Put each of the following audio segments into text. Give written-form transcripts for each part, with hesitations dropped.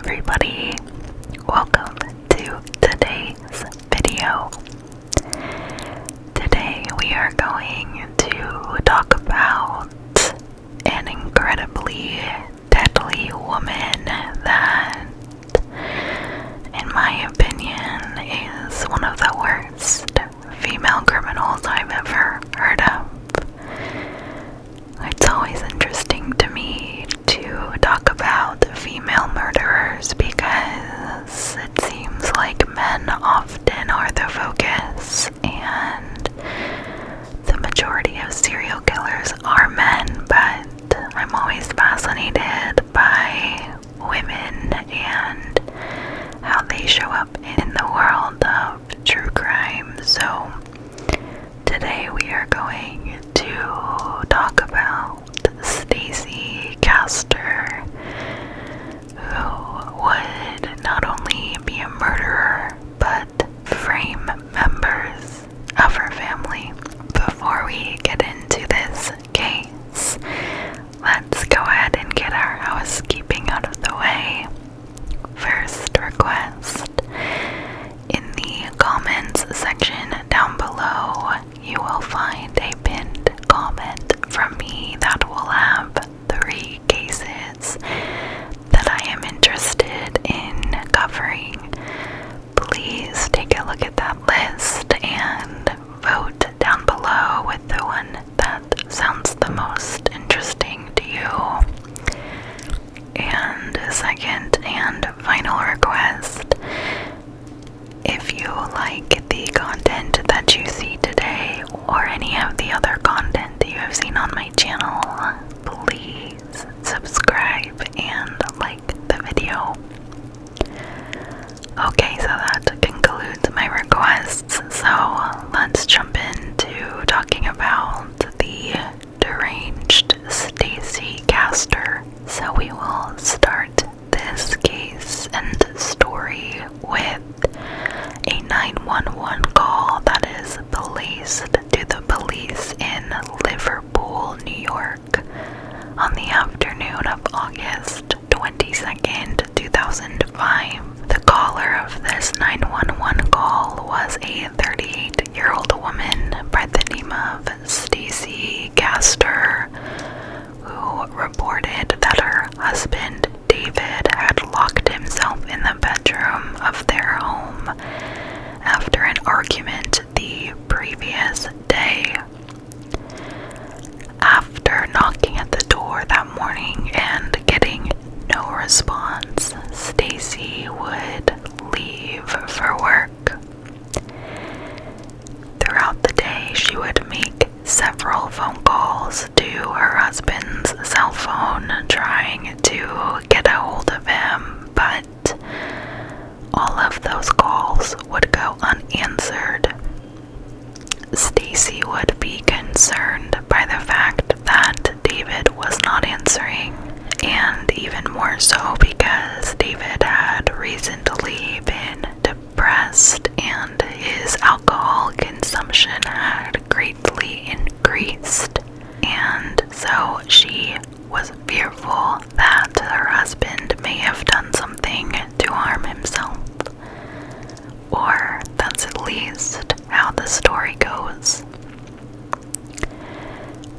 everybody, welcome to today's video. Today we are going to talk about an incredibly deadly woman that, in my opinion, is one of the worst female criminals I've ever heard of. It's always interesting to me to talk about female murderers because it seems like men often are the focus, and the majority of serial killers are men, but I'm always fascinated by women and how they show up in the world of true crime. So today we are going to talk about Stacey Castor, who would not only be a murderer, but frame members of her family. Before we get into this case, let's go ahead and get our housekeeping out of the way. First request, in the comments section down below, you will find a pinned comment from me that will have 3 cases that I am interested in covering. Please take a look at that list and vote down below with the one that sounds the most interesting to you. And second and final request, if you like the content that you see today or any of the other content that you have seen on my channel, please subscribe and like the video. Okay, so that concludes my requests, so let's jump into talking about the deranged Stacey Castor. So we will start this case and story with a 911 call that is placed to the police in Liverpool, New York on the afternoon of August 22nd, 2005. The caller of this 911 call was a 38-year-old woman by the name of Stacey Castor, who reported that her husband David had locked himself in the bedroom of their home after an argument the previous day. After knocking at the door that morning and getting no response, Stacey would leave for work. Throughout the day, she would make several phone calls to her husband's cell phone trying to get a hold of him, but all of those calls would go unanswered. Stacey would be concerned by the fact that David was not answering, and even more so because David had recently been depressed and his alcohol consumption had greatly increased, and so she was fearful that her husband may have done something to harm himself. Or that's at least how the story goes.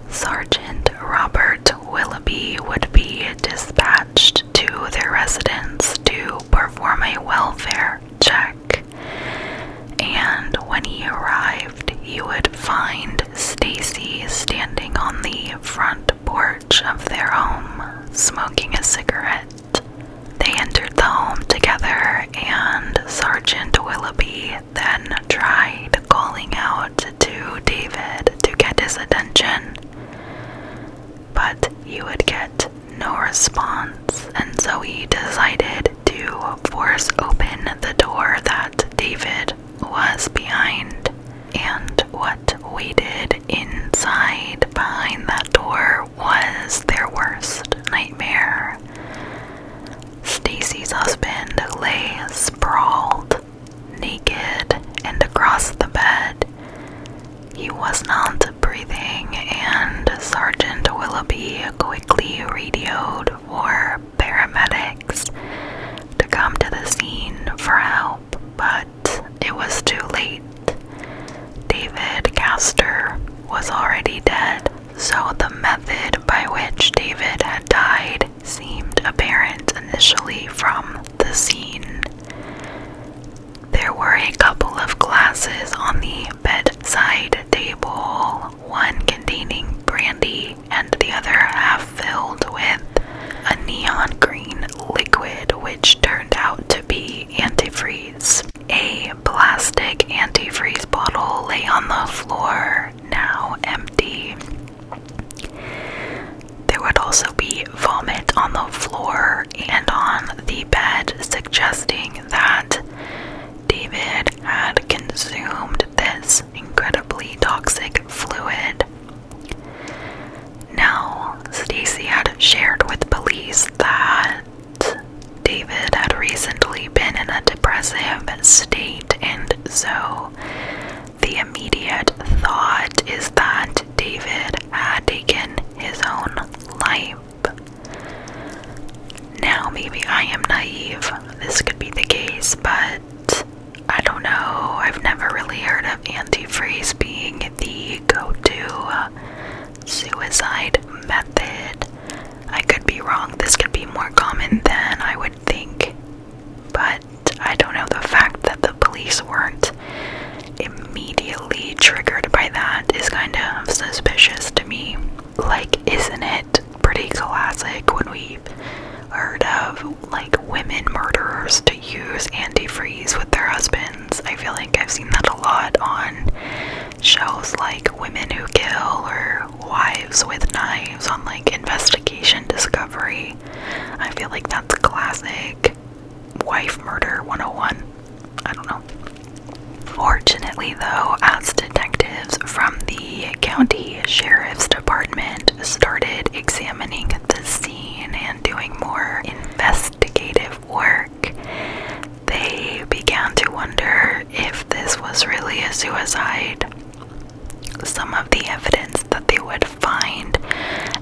Sergeant Robert Willoughby would be dispatched to their residence to perform a welfare check, and when he arrived, he would find Stacey standing on the front porch of their home, smoking a cigarette. They entered the home together, and Sergeant Willoughby then tried calling out to David to get his attention, but he would get no response, and so he decided to force open the door that David was behind. And what waited inside behind that door was their worst nightmare. Stacey's husband lay sprawled, naked, and across the bed. He was not breathing, and Sergeant Willoughby quickly radioed for paramedics initially from the scene. There were a couple of glasses on the bedside table, one containing brandy and the other half filled with a neon green liquid, which turned out to be antifreeze. A plastic antifreeze bottle lay on the floor, now empty. There would also be vomit on the floor and on the bed, suggesting that David had consumed this incredibly toxic fluid. Now, Stacey had shared with police that David had recently been in a depressive state, and so the immediate thought is that David had taken his own life. Now, maybe I am naive, this could be the case, but I don't know. I've never really heard of antifreeze being the go-to suicide method. I could be wrong. This could be more common than I would think, but I don't know. The fact that the police weren't immediately triggered by that is kind of suspicious to me. Like, isn't it pretty classic when we've heard of, like, women murderers to use antifreeze with their husbands? I feel like I've seen that a lot on shows like Women Who Kill or Wives with Knives on, like, Investigation Discovery. I feel like that's classic wife murder 101. I don't know. Fortunately, though, as detectives from the county sheriff's department started examining the scene and doing more investigative work, they began to wonder if this was really a suicide. Some of the evidence that they would find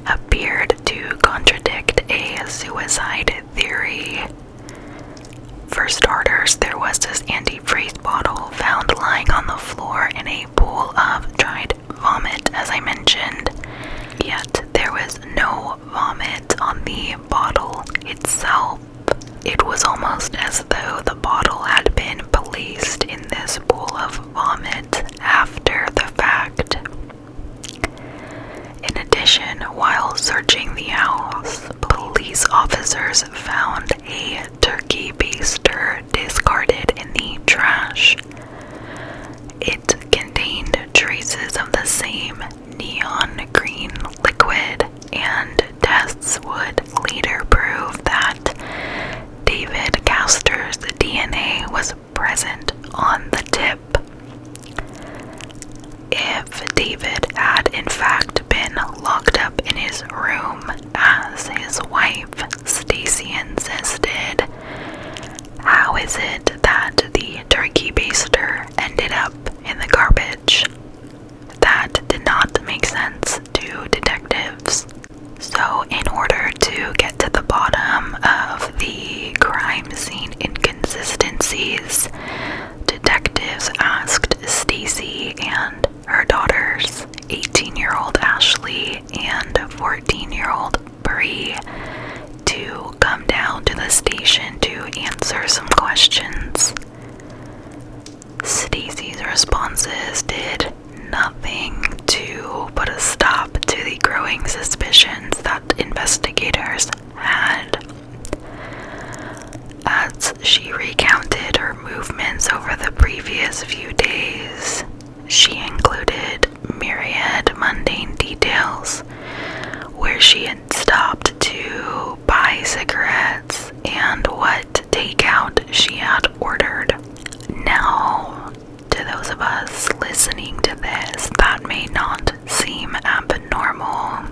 appeared to contradict a suicide theory. For starters, there was this antifreeze bottle found lying on the floor in a pool of dried vomit, as I mentioned. Yet there was no vomit on the bottle itself. It was almost as though the bottle had been placed in this pool of vomit after the fact. In addition, while searching the house, police officers found a turkey baster discarded in the trash. It contained traces of the same neon green liquid, and tests would later prove that David Castor's DNA was present on the tip. If David had in fact been locked up in his room, as his wife Stacey insisted, how is it that the turkey baster ended up in the garbage? That did not make sense to detectives. So in order to get to the bottom of the crime scene inconsistencies, detectives asked Stacey and her daughters, 18-year-old Ashley and 14-year-old Bree, to come down to the station to answer some questions. Stacey's responses did nothing to put a stop to the growing suspicions that investigators had. As she recounted her movements over the previous few days, she included myriad mundane details where she had stopped to buy cigarettes and what takeout she had ordered. Now, to those of us listening to this, that may not seem abnormal,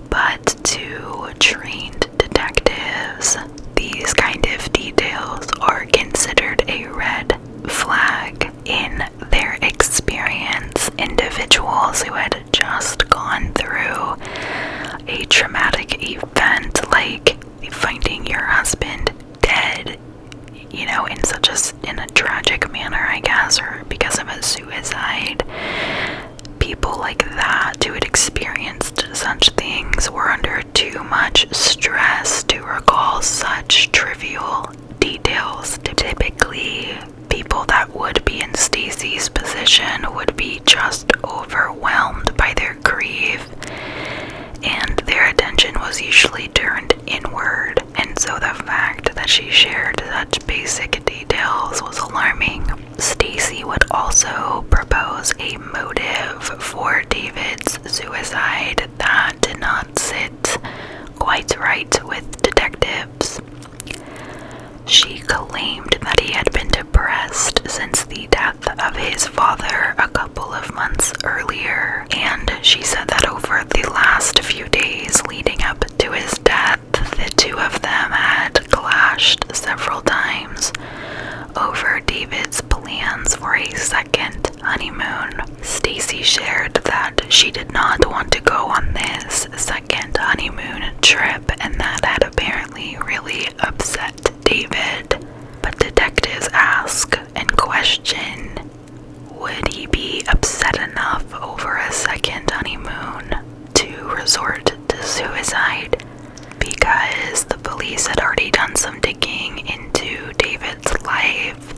but to trained detectives, these kind of details are considered a red flag. In their experience, individuals who had just gone through a traumatic event like finding your husband dead, you know, in a tragic manner, I guess, or because of a suicide, people like that who had experienced such things were under too much stress to recall such opposition would be just overwhelmed by their grief, and their attention was usually turned inward, and so the fact that she shared such basic details was alarming. Stacey would also propose a motive for David's suicide that did not sit quite right with detectives. She claimed that he had been depressed since the death of his father a couple of months earlier, and she said that over the last few days leading up to his death, the two of them had clashed several times over David's plans for a second honeymoon. Stacey shared that she did not want to go on this second honeymoon trip, and that had apparently really upset David. But detectives ask and question, would he be upset enough over a second honeymoon to resort to suicide? Because the police had already done some digging into David's life.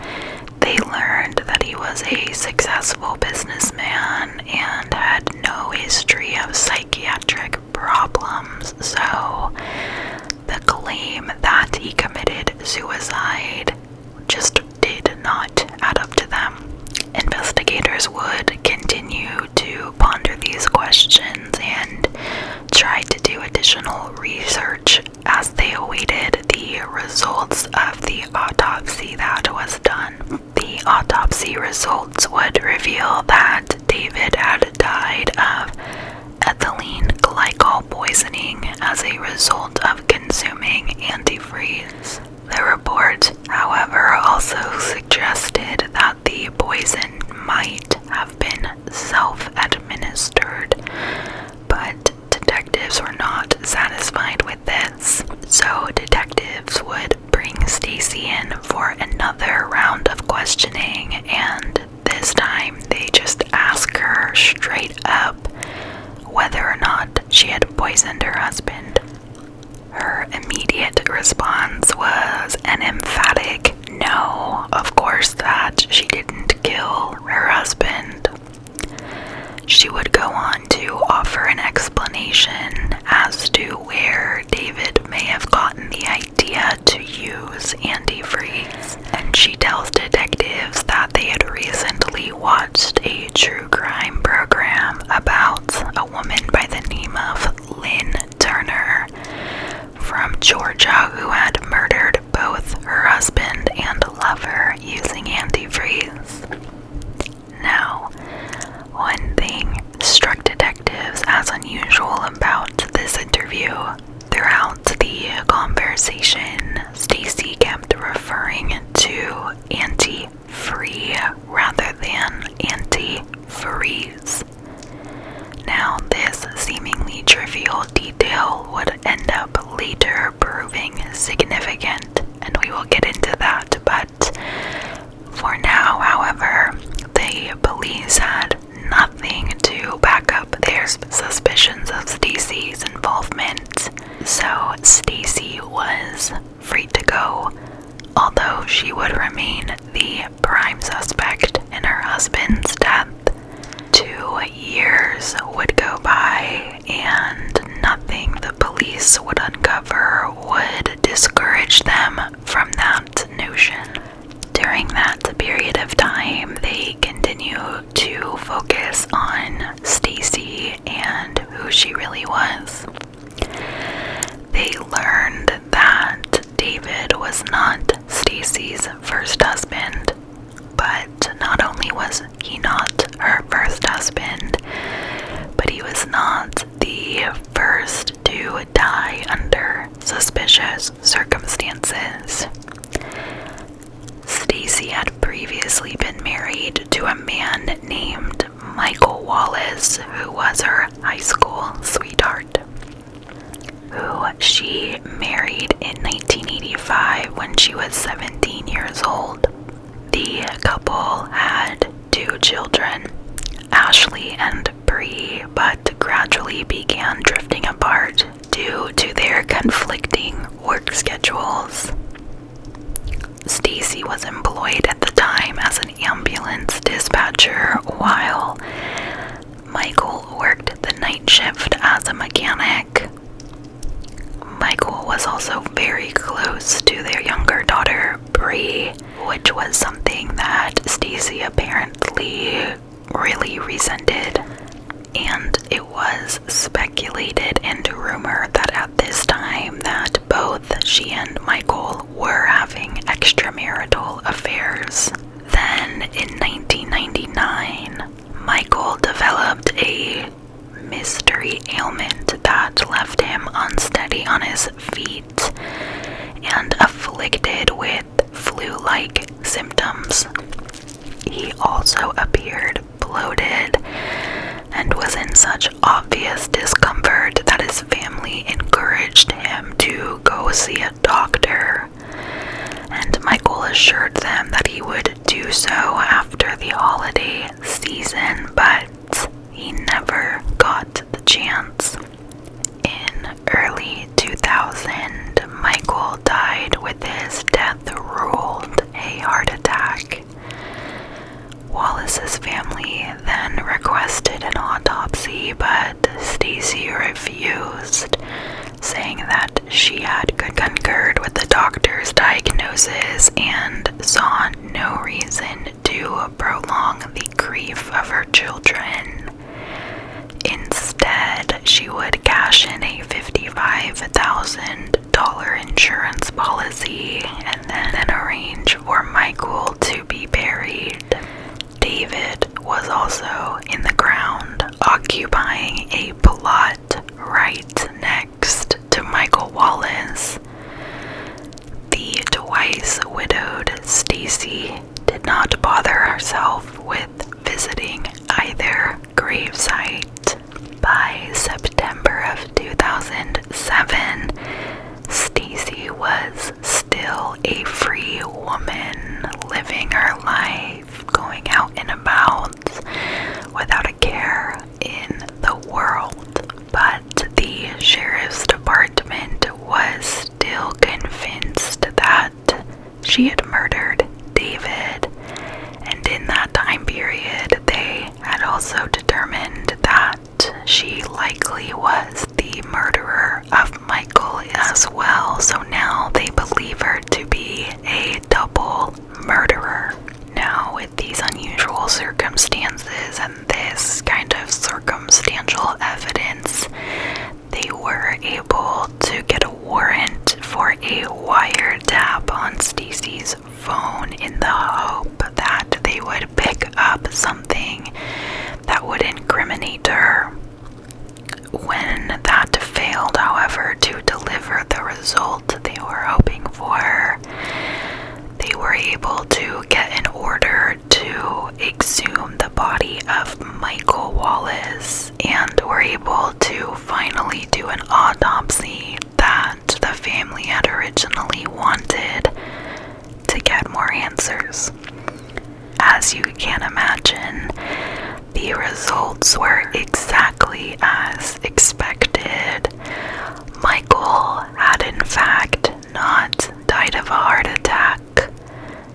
They learned that he was a successful businessman and had no history of psychiatric problems, so the claim that he committed suicide just did not add up to them. Investigators would continue to ponder these questions and try to do additional research as they awaited the results of the autopsy that was done. The autopsy results would reveal that David had died of ethylene glycol poisoning as a result of consuming antifreeze. The report, however, also suggested that the poison might have been self-administered, but detectives were not satisfied with this. So detectives would bring Stacey in for another round of questioning, and this time they just ask her straight up whether or not she had poisoned her husband. Her immediate response was an emphatic no, of course that she didn't kill her husband. She would go on to offer an explanation as to where David may have gotten the idea to use antifreeze, and she tells detectives that they had recently watched a true crime program about a woman by the name of Lynn Turner from Georgia who had murdered both her husband and lover using antifreeze. Now, one thing struck detectives as unusual about this interview. Throughout the conversation, Stacey kept referring to anti-free rather than anti-freeze. Now, this seemingly trivial detail would end up later proving significant, and we will get into that, but for now, however, the police had nothing to back up their suspicions of Stacey's involvement, so Stacey was free to go, although she would remain the prime suspect in her husband's death. 2 years would go by, and nothing the police would uncover would discourage them from that notion. During that period of time, they continue to focus on Stacey and who she really was. They learned that David was not Stacey's first husband, but not only was he not her first husband, but he was not the first to die under suspicious circumstances. Stacey had previously been married to a man named Michael Wallace, who was her high school sweetheart, who she married in 1985 when she was 17 years old. The couple had 2 children, Ashley and Bree, but gradually began drifting apart due to their conflicting work schedules. Stacey was employed at the time as an ambulance dispatcher while Michael worked the night shift as a mechanic. Michael was also very close to their younger daughter, Bree, which was something that Stacey apparently really resented. And it was speculated and rumored that at this time that both she and Michael were having extramarital affairs. Then in 1999, Michael developed a mystery ailment that left him unsteady on his feet and afflicted with flu-like symptoms. He also appeared bloated and was in such obvious discomfort that his family encouraged him to go see a doctor. And Michael assured them that he would do so after the holiday season, but he never got the chance. In early 2000, Michael died with his death ruled a heart attack. Wallace's family then requested an autopsy, but Stacey refused, saying that she had concurred with the doctor's diagnosis and saw no reason to prolong the grief of her children. Instead, she would cash in a $55,000 insurance policy and then arrange for Michael to be buried. David was also in the ground, occupying a plot right next to Michael Wallace. The twice widowed Stacey did not bother herself with visiting either gravesite. By September of 2007, Stacey was still a free woman, living her life, going out and about, without a care in the world. But the sheriff's department was still convinced that she had murdered David, and in that time period, they had also determined that she likely was the murderer of Michael as well, so now they believe her to be a double murderer. Now, with these unusual circumstances and this kind of circumstantial evidence, they were able to get a warrant for a wiretap on Stacey's phone in the hope that they would pick up something that would incriminate her. When that failed, however, to deliver the result they were hoping for, they were able to get an order to exhume the body of Michael Wallace and were able to finally do an autopsy that the family had originally wanted to get more answers. As you can imagine, the results were exactly as expected. Michael had in fact not died of a heart attack.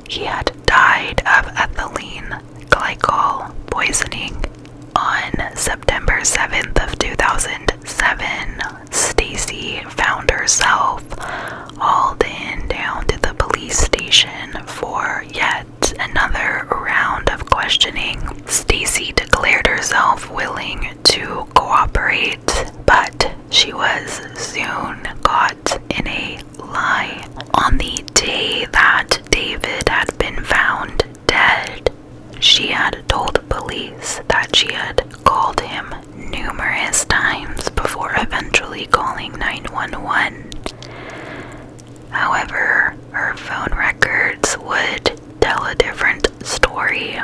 He had died of ethylene glycol poisoning. On September 7th of 2007, Stacey found herself hauled in down to the police station for yet another round of questioning. Stacey declared herself willing to cooperate, but she was soon caught in a lie. On the day that David had been found dead, she had told police that she had called him numerous times before eventually calling 911. However, her phone records would tell a different story.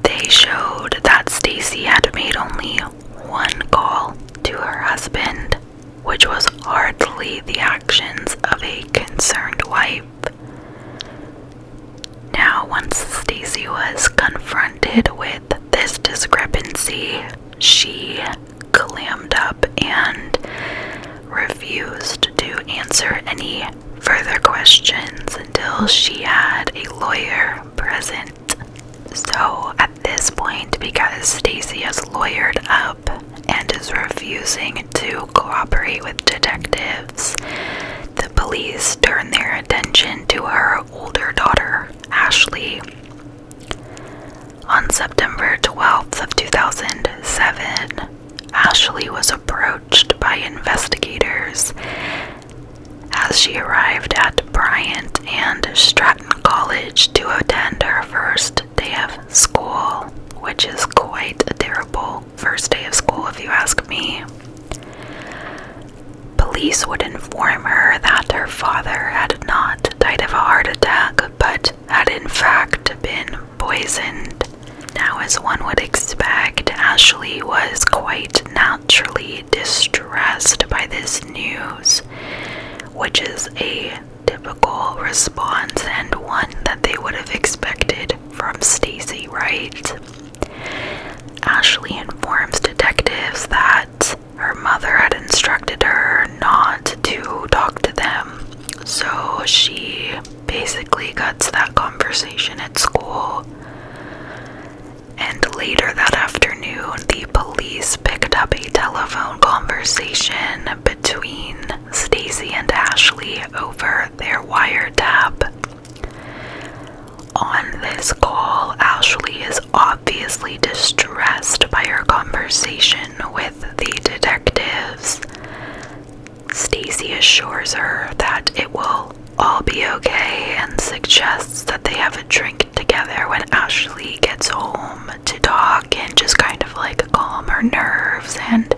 They showed that Stacey had made only one call to her husband, which was hardly the actions of a concerned wife. Now, once Stacey was confronted with this discrepancy, she clammed up and refused to answer any further questions until she had a lawyer present. So at this point, because Stacey has lawyered up and is refusing to cooperate with detectives, the police turn their attention to her older daughter, Ashley. On September 12th of 2007, Ashley was approached by investigators as she arrived at Bryant and Stratton College to attend her first day of school, which is quite a terrible first day of school if you ask me. Police would inform her that her father had not died of a heart attack, but had in fact been poisoned. Now, as one would expect, Ashley was quite naturally distressed by this news, which is a typical response and one that they would have expected from Stacey, right? Ashley informs detectives that her mother had instructed her not to talk to them, so she basically cuts that conversation at school. And later that afternoon, the police picked up a telephone conversation between Stacey and Ashley over their wiretap. On this call, Ashley is obviously distressed by her conversation with the detectives. Stacey assures her that it will all be okay and suggests that they have a drink together when Ashley gets home to talk and just kind of like calm her nerves and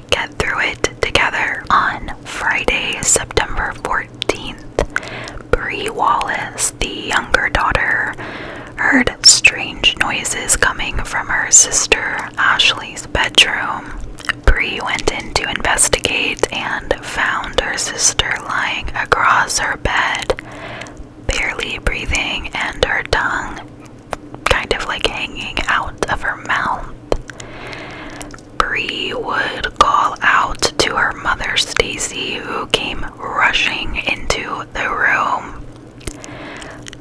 get through it together. On Friday, September 14th, Bree Wallace, the younger daughter, heard strange noises coming from her sister Ashley's bedroom. Bree went in to investigate and found her sister lying across her bed, barely breathing and her tongue kind of like hanging out of her mouth. Bree would call out to her mother Stacey, who came rushing into the room.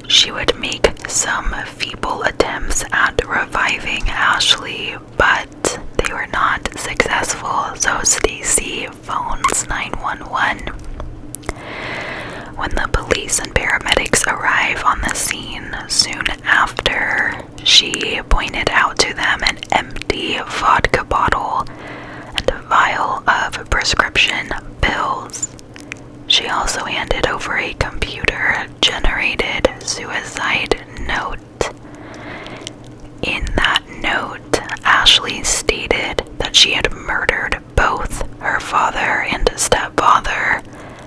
She would make some feeble attempts at reviving Ashley, but they were not successful, so Stacey phones 911. When the police and paramedics arrive on the scene soon after, she pointed out to them an empty vodka bottle and a vial of prescription pills. She also handed over a computer-generated suicide note. In that note, Ashley stated that she had murdered both her father and stepfather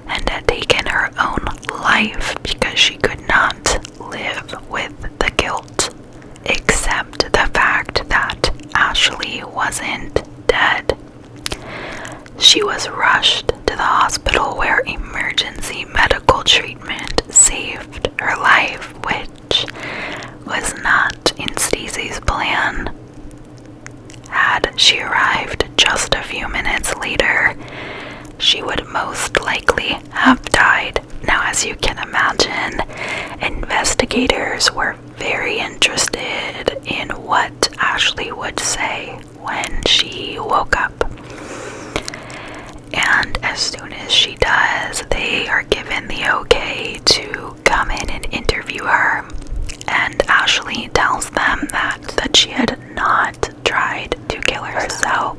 and had taken her own life because she could not live with the guilt, except the fact that Ashley wasn't dead. She was rushed to the hospital where emergency medical treatment saved her life, which was not in Stacey's plan. Had she arrived just a few minutes later, she would most likely have died. Now, as you can imagine, investigators were very interested in what Ashley would say when she woke up. And as soon as she does, they are given the okay to come in and interview her. And Ashley tells them that she had not tried to kill herself,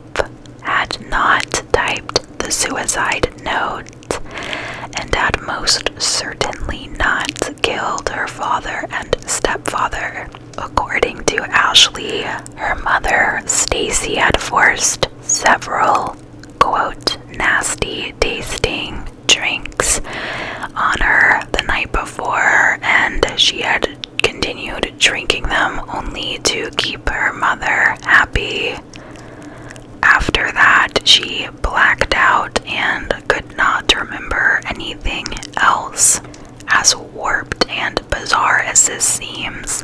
had not typed the suicide note, and had most certainly not killed her father and stepfather. According to Ashley, her mother, Stacey, had forced several, quote, nasty tasting drinks on her the night before, and she had continued drinking them only to keep her mother happy. After that, she blacked out and could not remember anything else. As warped and bizarre as this seems,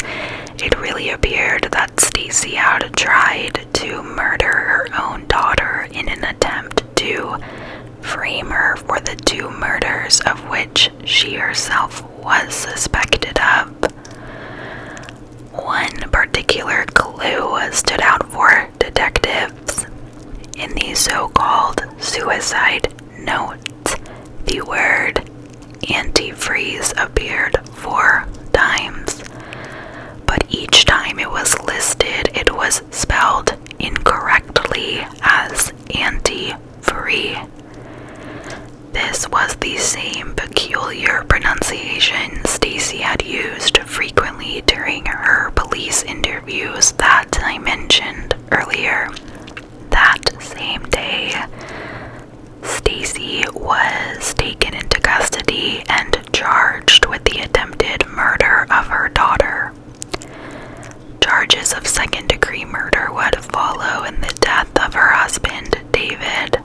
it really appeared that Stacey had tried to murder her own daughter in an attempt to frame her for the 2 murders of which she herself was suspected of. One particular clue stood out for detectives. In the so-called suicide note, the word antifreeze appeared 4 times, but each time it was listed, it was spelled incorrectly as anti-free. This was the same peculiar pronunciation Stacey had used frequently during her police interviews that I mentioned earlier. That same day, Stacey was taken into custody and charged with the attempted murder of her daughter. Charges of second-degree murder would follow in the death of her husband, David.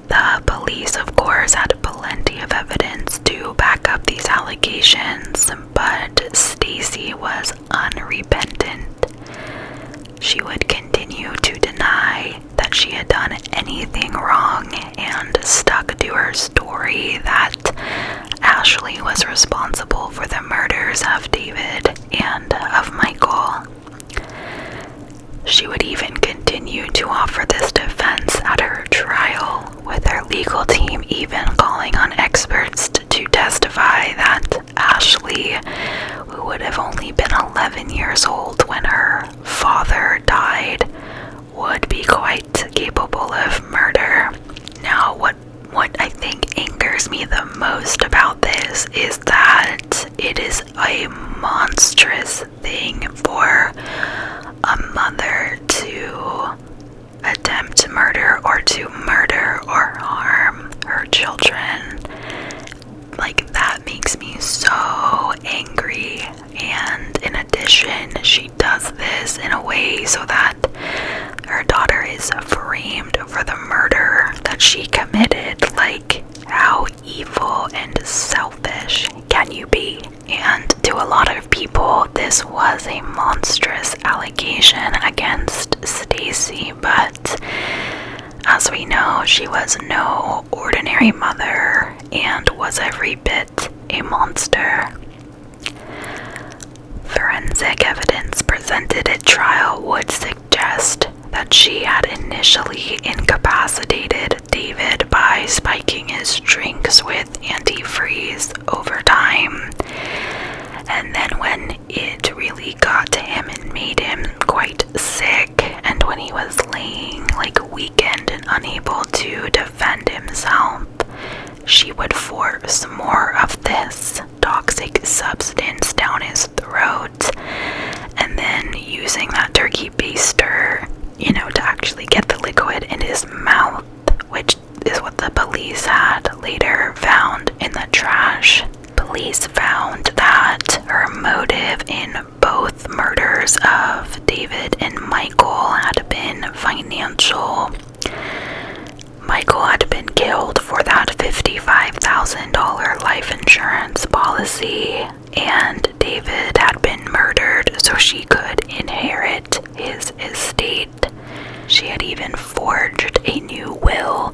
The police, of course, had plenty of evidence to back up these allegations, but Stacey was unrepentant. She would continue to deny that she had done anything wrong and stuck to her story that Ashley was responsible for the murders of David and of Michael. She would even continue to offer this defense at her trial, with her legal team even calling on experts to testify that Ashley, who would have only been 11 years old when her father died, would be quite capable of murder. Now, what I think angers me the most about this is that it is a monstrous thing for a mother to attempt murder or to murder or harm her children. Like, that makes me so angry. And in addition, she does this in a way so that her daughter is framed for the murder that she committed. Like, how evil and selfish can you be? And to a lot of people, this was a monstrous allegation against Stacey, but as we know, she was no ordinary mother and was every bit a monster. Forensic evidence presented at trial would suggest that she had initially incapacitated David by spiking his drinks with antifreeze over time. And then when it really got to him and made him quite sick, and when he was laying weakened and unable to defend himself, she would force more of this toxic substance down his throat, and then using that turkey baster, to actually get the liquid in his mouth, which is what the police had later found in the trash. Police found that her motive in both murders of David and Michael had been financial. Michael had been killed for that $55,000 life insurance policy, and David had been murdered so she could inherit his estate. She had even forged a new will,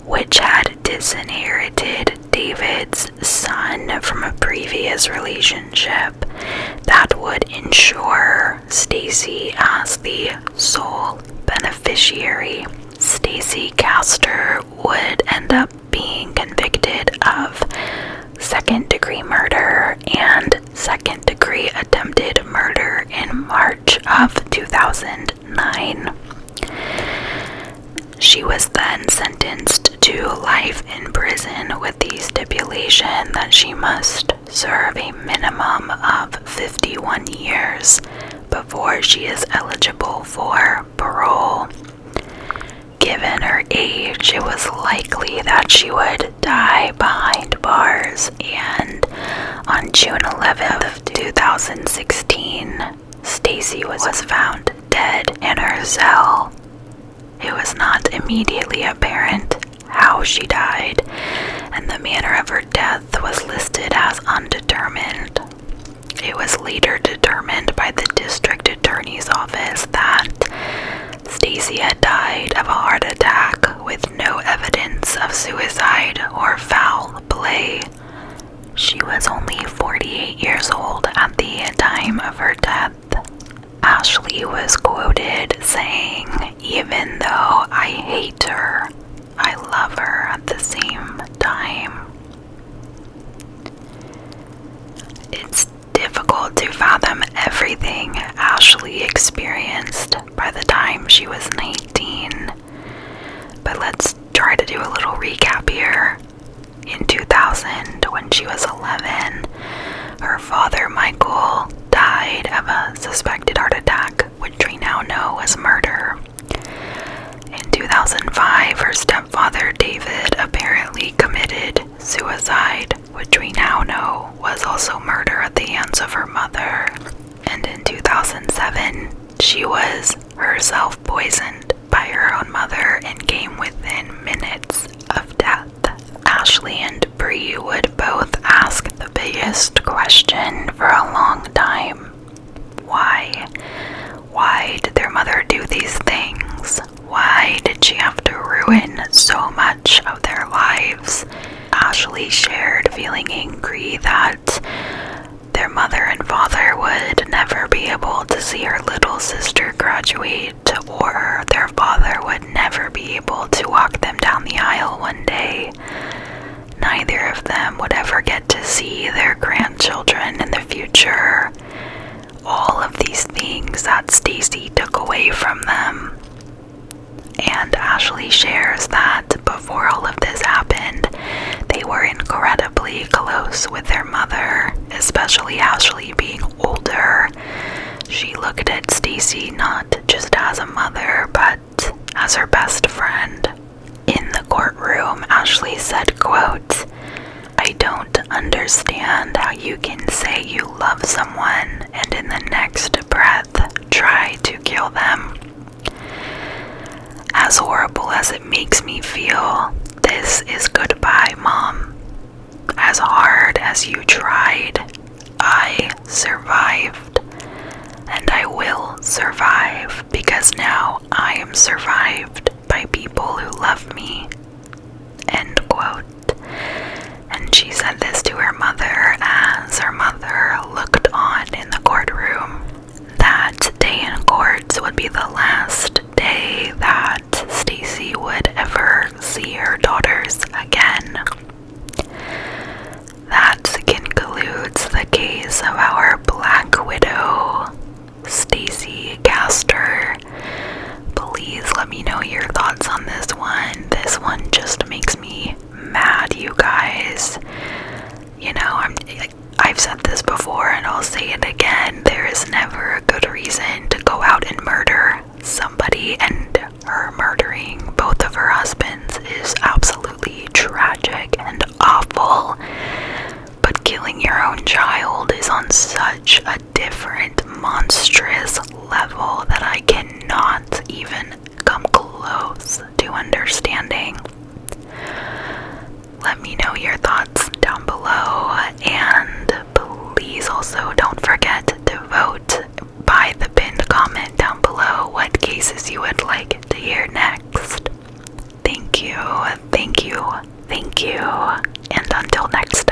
which had disinherited David's son from a previous relationship that would ensure Stacey as the sole beneficiary. Stacey Castor would end up being convicted of second-degree murder and second-degree attempted murder in March of 2009. She was then sentenced to life in prison with the stipulation that she must serve a minimum of 51 years before she is eligible for parole. Given her age, it was likely that she would die behind bars, and on June 11th, 2016, Stacey was found dead in her cell. It was not immediately apparent how she died, and the manner of her death was listed as undetermined. It was later determined by the district attorney's office that Stacey had died of a heart attack with no evidence of suicide or foul play. She was only 48 years old at the time of her death. Ashley was quoted saying, "Even though I hate her, I love her at the same time." It's difficult to fathom everything Ashley experienced by the time she was 19. But let's try to do a little recap here. In 2000, when she was 11, her father, Michael, died of a suspected heart attack, which we now know as murder. In 2005, her stepfather, David, apparently committed suicide, which we now know was also murder at the hands of her mother. And in 2007, she was herself poisoned by her own mother and came within minutes of death. Ashley and Bree would both ask the biggest question for a long time. Why? Why did their mother do these things? Why did she have to ruin so much of their lives? Ashley shared feeling angry that their mother and father would never be able to see her little sister graduate, or their father would never be able to walk them down the aisle one day. Neither of them would ever get to see their grandchildren in the future. All of these things that Stacey took away from them. And Ashley shares that before all of this happened, they were incredibly close with their mother, especially Ashley being older. She looked at Stacey not just as a mother, but as her best friend. In the courtroom, Ashley said, quote, "I don't understand how you can say you love someone and in the next breath try to kill them. As horrible as it makes me feel, this is goodbye, Mom. As hard as you tried, I survived. And I will survive because now I am survived by people who love me." End quote. And she said this to her mother as her mother looked on in the courtroom. That day in court would be the last day that Stacey would ever see her daughters again. That concludes the case of our Black Widow, Stacey Castor. Please let me know your thoughts on this one. This one just makes me mad, you guys. You know, I've said this before and I'll say it again. There is never a good reason to go out and murder somebody, and her murdering both of her husbands is absolutely tragic and awful. But killing your own child is on such a different, monstrous level that I cannot even come close to understanding. Let me know your thoughts down below, and please also don't forget to vote by the pinned comment down below what cases you would like to hear next. Thank you, and until next time.